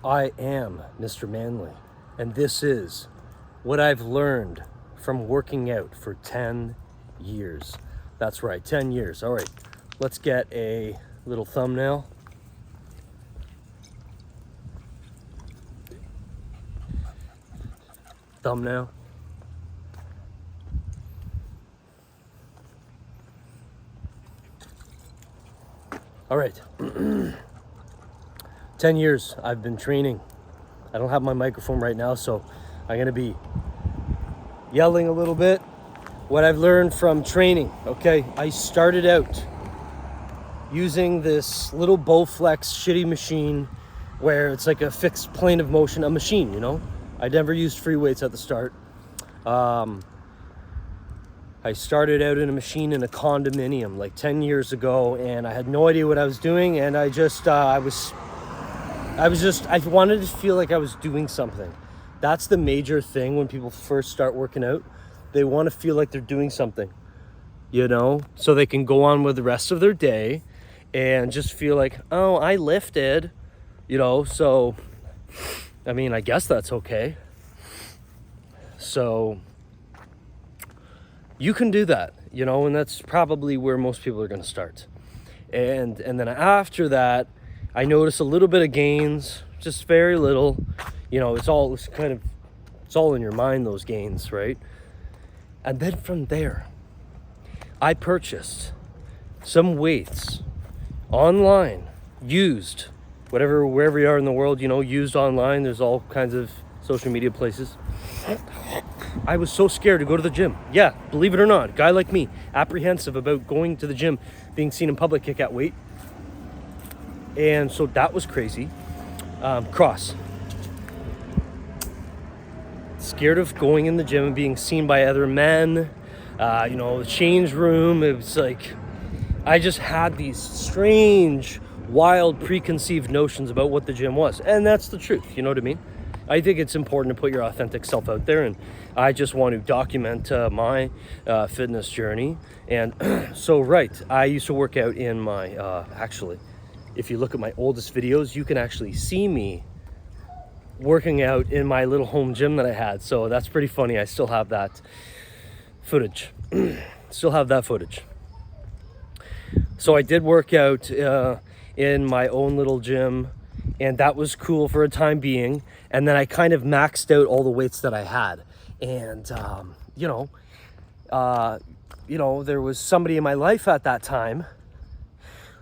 I am Mr. Manley, and this is what I've learned from working out for 10 years. That's right, 10 years. All right, let's get a little thumbnail. Thumbnail. All right. 10 years I've been training. I don't have my microphone right now, so I'm gonna be yelling a little bit. What I've learned from training, okay? I started out using this little Bowflex shitty machine where it's like a fixed plane of motion, a machine, you know? I never used free weights at the start. I started out in a machine in a condominium like 10 years ago, and I had no idea what I was doing, and I wanted to feel like I was doing something. That's the major thing when people first start working out. They want to feel like they're doing something, you know, so they can go on with the rest of their day and just feel like, oh, I lifted, you know. So, I mean, I guess that's okay. So you can do that, you know, and that's probably where most people are going to start. And then after that, I noticed a little bit of gains, just very little. You know, it's all in your mind, those gains, right? And then from there, I purchased some weights online, used, wherever you are in the world, you know, used online. There's all kinds of social media places. I was so scared to go to the gym. Yeah, believe it or not, a guy like me, apprehensive about going to the gym, being seen in public kick at weight. And so that was crazy. Cross. Scared of going in the gym and being seen by other men. You know, the change room. It was like, I just had these strange, wild, preconceived notions about what the gym was. And that's the truth, you know what I mean? I think it's important to put your authentic self out there, and I just want to document my fitness journey. And so, right, I used to work out in my, actually, if you look at my oldest videos, you can actually see me working out in my little home gym that I had. So that's pretty funny. I still have that footage. So I did work out in my own little gym, and that was cool for a time being. And then I kind of maxed out all the weights that I had. And, you know, there was somebody in my life at that time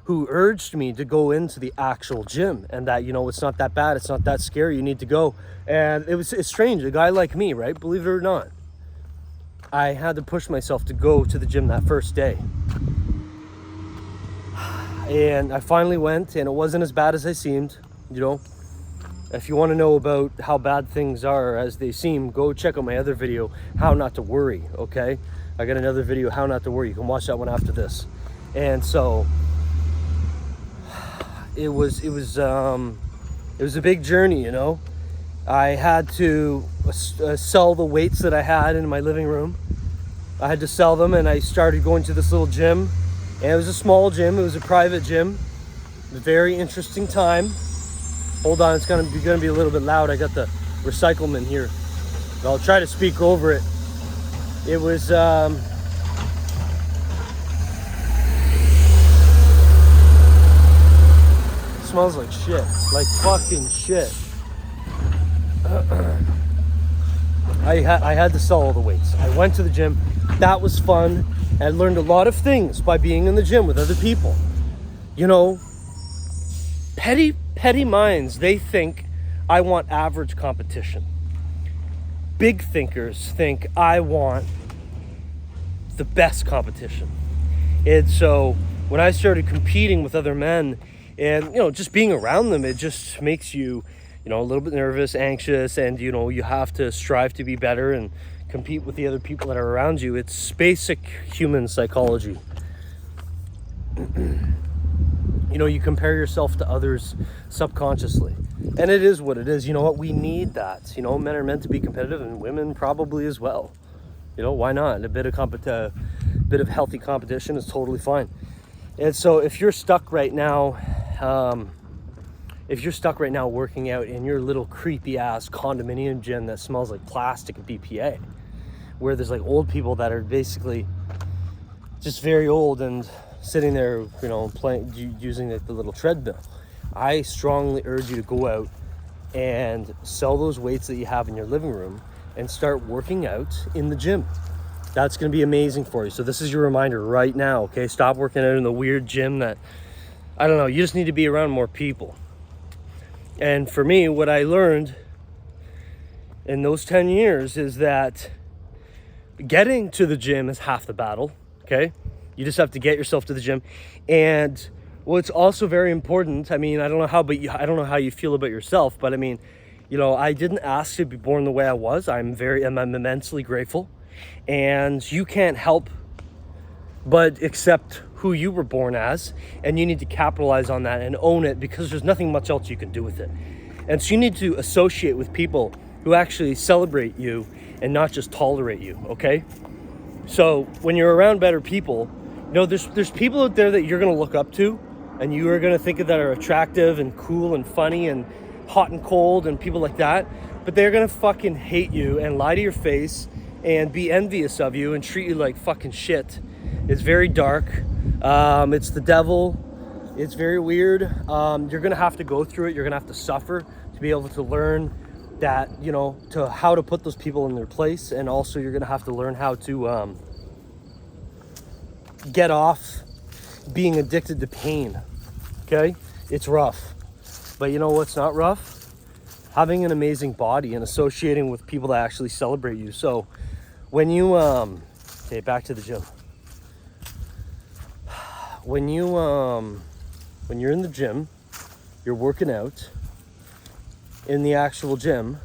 who urged me to go into the actual gym, and that, you know, it's not that bad, it's not that scary, you need to go. And it's strange, a guy like me, right, believe it or not, I had to push myself to go to the gym that first day. And I finally went, and it wasn't as bad as I seemed, you know. If you want to know about how bad things are as they seem, go check out my other video, How Not to Worry, okay? I got another video, How Not to Worry. You can watch that one after this. And so it was a big journey, you know. I had to sell the weights that I had in my living room. I had to sell them, and I started going to this little gym. And it was a small gym, it was a private gym. A very interesting time. Hold on, it's gonna be a little bit loud. I got the recycleman here. But I'll try to speak over it. It was smells like shit, like fucking shit. I had to sell all the weights. I went to the gym. That was fun. I learned a lot of things by being in the gym with other people. You know, petty minds, they think I want average competition. Big thinkers think I want the best competition. And so when I started competing with other men, and, you know, just being around them, it just makes you, you know, a little bit nervous, anxious, and, you know, you have to strive to be better and compete with the other people that are around you. It's basic human psychology. You know, you compare yourself to others subconsciously. And it is what it is. You know what? We need that. You know, men are meant to be competitive, and women probably as well. You know, why not? A bit of healthy competition is totally fine. And so if you're stuck right now, if you're stuck right now working out in your little creepy ass condominium gym that smells like plastic and BPA, where there's like old people that are basically just very old and sitting there, you know, playing, using the little treadmill, I strongly urge you to go out and sell those weights that you have in your living room and start working out in the gym. That's going to be amazing for you. So this is your reminder right now, okay? Stop working out in the weird gym that, I don't know, you just need to be around more people. And for me, what I learned in those 10 years is that getting to the gym is half the battle, okay? You just have to get yourself to the gym. And what's also very important, I mean, I don't know how you feel about yourself, but I mean, you know, I didn't ask to be born the way I was. I'm immensely grateful. And you can't help but accept who you were born as, and you need to capitalize on that and own it, because there's nothing much else you can do with it. And so you need to associate with people who actually celebrate you and not just tolerate you, okay? So when you're around better people, you know, there's people out there that you're going to look up to, and you are going to think that are attractive and cool and funny and hot and cold and people like that, but they're going to fucking hate you and lie to your face and be envious of you and treat you like fucking shit. It's very dark. It's the devil. It's very weird. You're going to have to go through it. You're going to have to suffer to be able to learn that, you know, to how to put those people in their place. And also you're going to have to learn how to get off being addicted to pain. Okay? It's rough. But you know what's not rough? Having an amazing body and associating with people that actually celebrate you. So when you, okay, back to the gym. When you're in the gym, you're working out in the actual gym,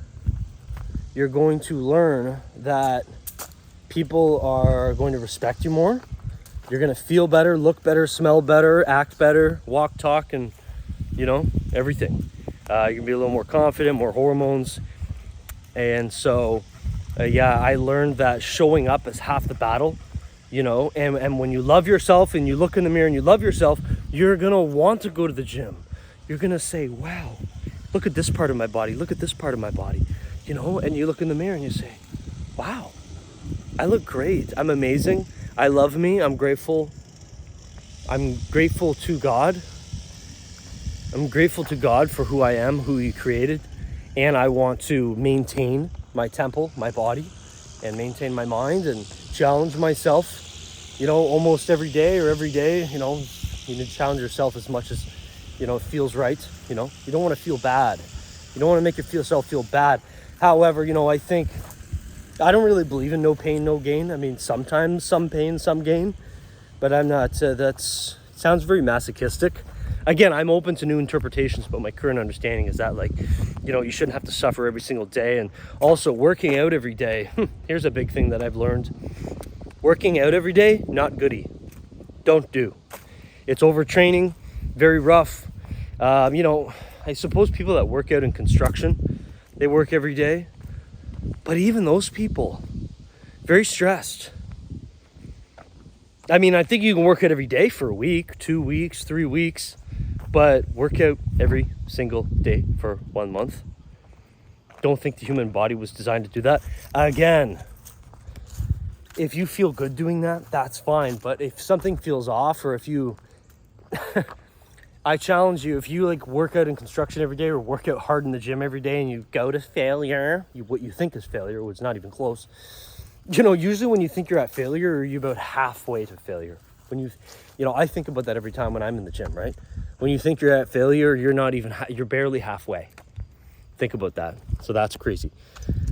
you're going to learn that people are going to respect you more. You're going to feel better, look better, smell better, act better, walk, talk, and, you know, everything. You can be a little more confident, more hormones. And so, yeah, I learned that showing up is half the battle. You know, and when you love yourself and you look in the mirror and you love yourself, you're going to want to go to the gym. You're going to say, wow, look at this part of my body. Look at this part of my body, you know, and you look in the mirror and you say, wow, I look great. I'm amazing. I love me. I'm grateful. I'm grateful to God. I'm grateful to God for who I am, who He created. And I want to maintain my temple, my body, and maintain my mind and challenge myself, you know, almost every day, you know, you need to challenge yourself as much as, you know, it feels right. You know, you don't want to feel bad. You don't want to make yourself feel bad. However, you know, I don't really believe in no pain, no gain. I mean, sometimes some pain, some gain, but I'm not, sounds very masochistic. Again, I'm open to new interpretations, but my current understanding is that, like, you know, you shouldn't have to suffer every single day. And also working out every day. Here's a big thing that I've learned. Working out every day, not goody. Don't do. It's overtraining, very rough. You know, I suppose people that work out in construction, they work every day. But even those people, very stressed. I mean, I think you can work out every day for a week, 2 weeks, 3 weeks. But work out every single day for 1 month. Don't think the human body was designed to do that. Again, if you feel good doing that, that's fine. But if something feels off, or if you, I challenge you, if you like work out in construction every day or work out hard in the gym every day and you go to failure, what you think is failure, it's not even close. You know, usually when you think you're at failure, you're about halfway to failure. When you know, I think about that every time when I'm in the gym, right? When you think you're at failure, you're barely halfway. Think about that. So that's crazy.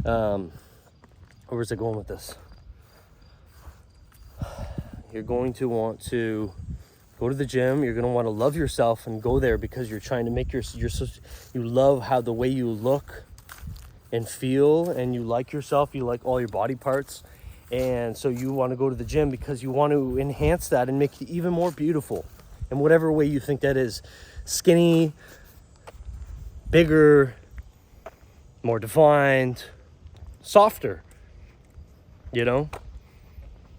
Where's it going with this? You're going to want to go to the gym. You're going to want to love yourself and go there because you're trying to make you love how the way you look and feel, and you like yourself. You like all your body parts. And so you want to go to the gym because you want to enhance that and make it even more beautiful. In whatever way you think that is. Skinny, bigger, more defined, softer, you know?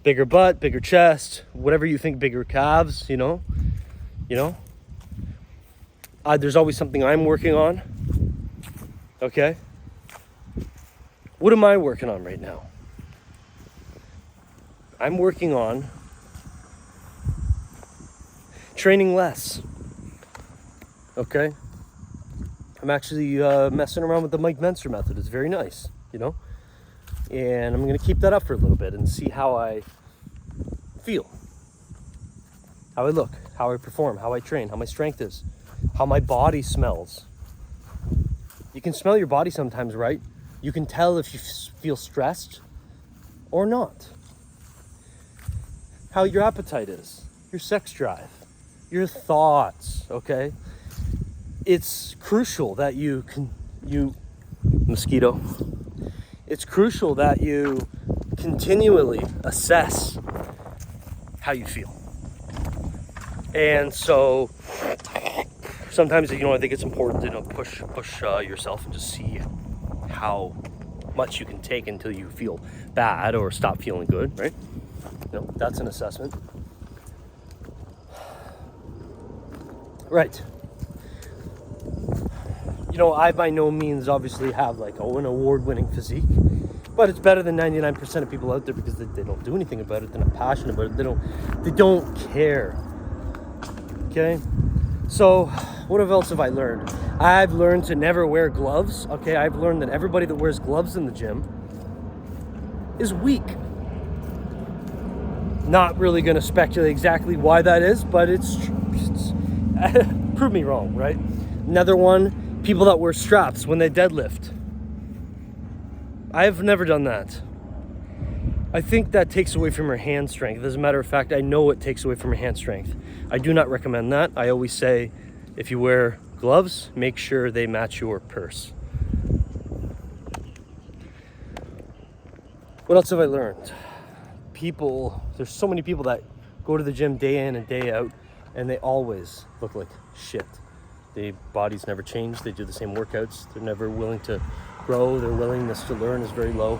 Bigger butt, bigger chest, whatever you think, bigger calves, you know? There's always something I'm working on. Okay? What am I working on right now? I'm working on training less. Okay? I'm actually messing around with the Mike Menser method. It's very nice, you know? And I'm going to keep that up for a little bit and see how I feel, how I look, how I perform, how I train, how my strength is, how my body smells. You can smell your body sometimes, right? You can tell if you feel stressed or not. How your appetite is, your sex drive, your thoughts, okay? It's crucial that mosquito. It's crucial that you continually assess how you feel. And so sometimes, you know, I think it's important to, you know, push yourself and just see how much you can take until you feel bad or stop feeling good, right? You know, that's an assessment. Right. You know, I by no means obviously have like an award-winning physique, but it's better than 99% of people out there because they don't do anything about it. They're not passionate about it. They don't care. Okay? So, what else have I learned? I've learned to never wear gloves. Okay? I've learned that everybody that wears gloves in the gym is weak. Not really going to speculate exactly why that is, but it's prove me wrong, right? Another one, people that wear straps when they deadlift. I've never done that. I think that takes away from your hand strength. As a matter of fact, I know it takes away from your hand strength. I do not recommend that. I always say, if you wear gloves, make sure they match your purse. What else have I learned? There's so many people that go to the gym day in and day out, and they always look like shit. Their bodies never change. They do the same workouts. They're never willing to grow. Their willingness to learn is very low.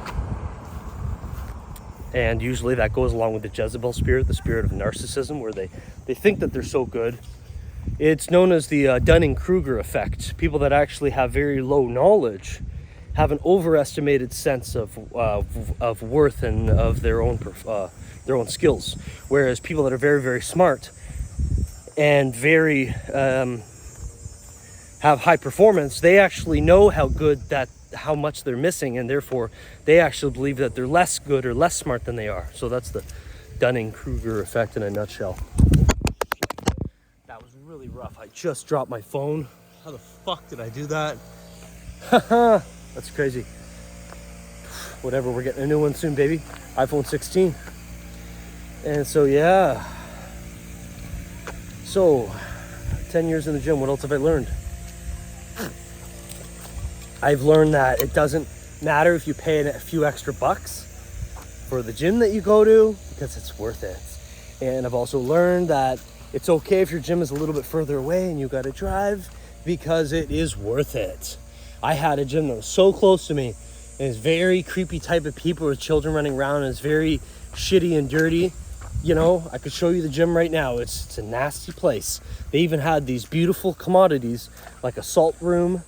And usually that goes along with the Jezebel spirit, the spirit of narcissism, where they think that they're so good. It's known as the Dunning-Kruger effect. People that actually have very low knowledge have an overestimated sense of worth and of their own skills, whereas people that are very, very smart and very have high performance, they actually know how much they're missing, and therefore they actually believe that they're less good or less smart than they are. So that's the Dunning-Kruger effect in a nutshell. That was really rough. I just dropped my phone. How the fuck did I do that? That's crazy. Whatever, we're getting a new one soon, baby. iPhone 16. And so, yeah. So, 10 years in the gym, what else have I learned? I've learned that it doesn't matter if you pay a few extra bucks for the gym that you go to, because it's worth it. And I've also learned that it's okay if your gym is a little bit further away and you got to drive, because it is worth it. I had a gym that was so close to me, and it's very creepy type of people with children running around, and it's very shitty and dirty. You know, I could show you the gym right now. It's a nasty place. They even had these beautiful commodities like a salt room,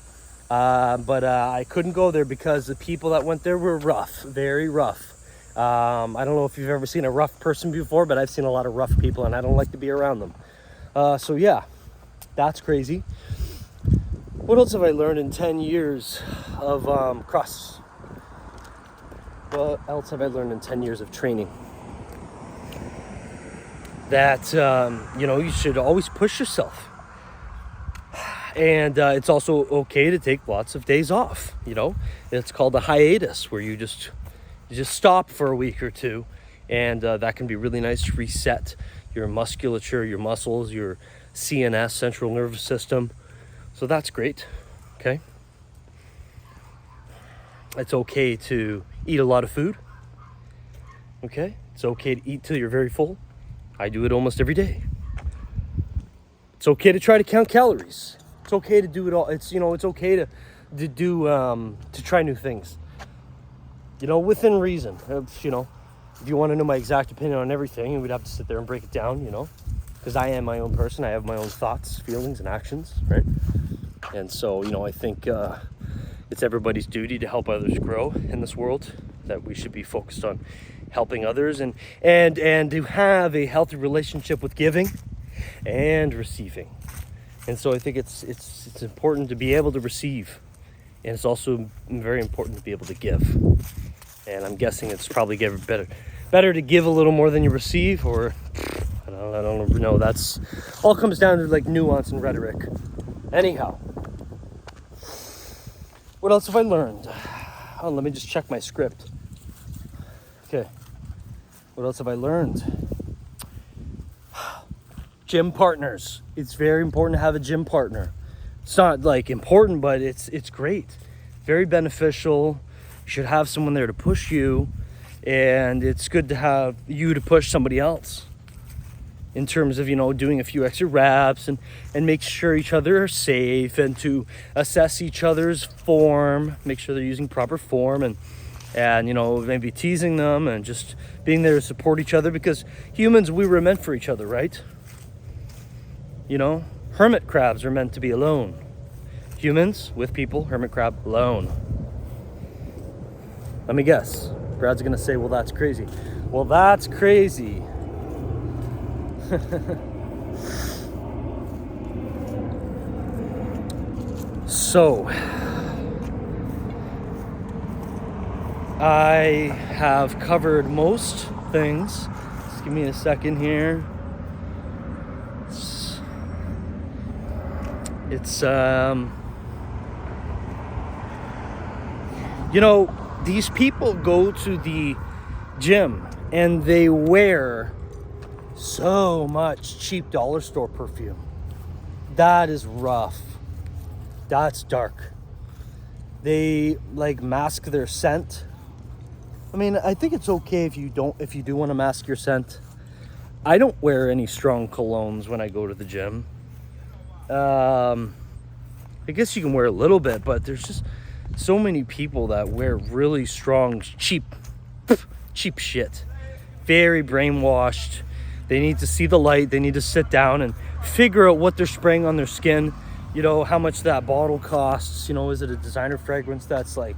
but I couldn't go there because the people that went there were rough, very rough. I don't know if you've ever seen a rough person before, but I've seen a lot of rough people, and I don't like to be around them. So yeah, that's crazy. What else have I learned in 10 years of cross? What else have I learned in 10 years of training? That, you should always push yourself. And it's also okay to take lots of days off, It's called a hiatus, where you just stop for a week or two. And that can be really nice to reset your musculature, your muscles, your CNS, central nervous system. So that's great, okay? It's okay to eat a lot of food, okay? It's okay to eat till you're very full. I do it almost every day. It's okay to try to count calories. It's okay to do it all. It's okay to try new things. Within reason. If you want to know my exact opinion on everything, we'd have to sit there and break it down, because I am my own person. I have my own thoughts, feelings, and actions, right? And so, you know, I think it's everybody's duty to help others grow in this world, that we should be focused on helping others and to have a healthy relationship with giving and receiving. And so I think it's important to be able to receive, and it's also very important to be able to give. And I'm guessing it's probably better to give a little more than you receive, or I don't know. That's all comes down to like nuance and rhetoric. Anyhow, what else have I learned? Oh, let me just check my script. Okay, what else have I learned? Gym partners. It's very important to have a gym partner. It's not like important, but it's great. Very beneficial. You should have someone there to push you, and it's good to have you to push somebody else in terms of, you know, doing a few extra reps and make sure each other are safe, and to assess each other's form, make sure they're using proper form, and you know, maybe teasing them and just being there to support each other, because humans, we were meant for each other, right? You know, hermit crabs are meant to be alone. Humans with people, hermit crab alone. Let me guess. Brad's gonna say, well, that's crazy. Well, that's crazy. So, I have covered most things. Just give me a second here. It's you know, these people go to the gym and they wear so much cheap dollar store perfume. That is rough. That's dark. They like mask their scent. I mean, I think it's okay if you do want to mask your scent. I don't wear any strong colognes when I go to the gym. I guess you can wear a little bit, but there's just so many people that wear really strong, cheap shit. Very brainwashed. They need to see the light. They need to sit down and figure out what they're spraying on their skin. You know, how much that bottle costs. You know, is it a designer fragrance that's like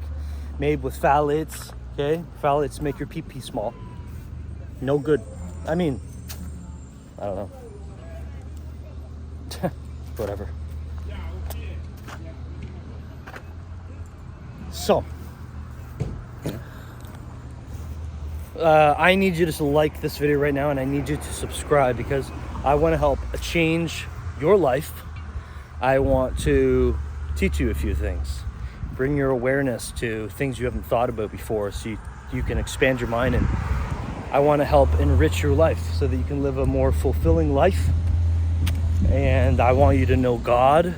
made with phthalates? Okay, phthalates make your pee-pee small. No good. I mean, I don't know. Whatever. So, I need you to like this video right now, and I need you to subscribe, because I want to help change your life. I want to teach you a few things, bring your awareness to things you haven't thought about before, so you can expand your mind, and I want to help enrich your life so that you can live a more fulfilling life. And I want you to know God,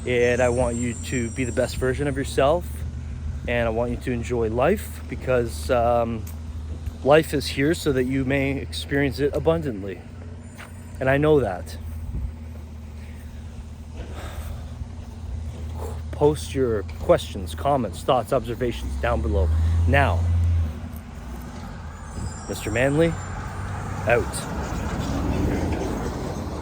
and I want you to be the best version of yourself, and I want you to enjoy life, because life is here so that you may experience it abundantly, and I know that. Post your questions, comments, thoughts, observations down below. Now, Mr. Manley, out.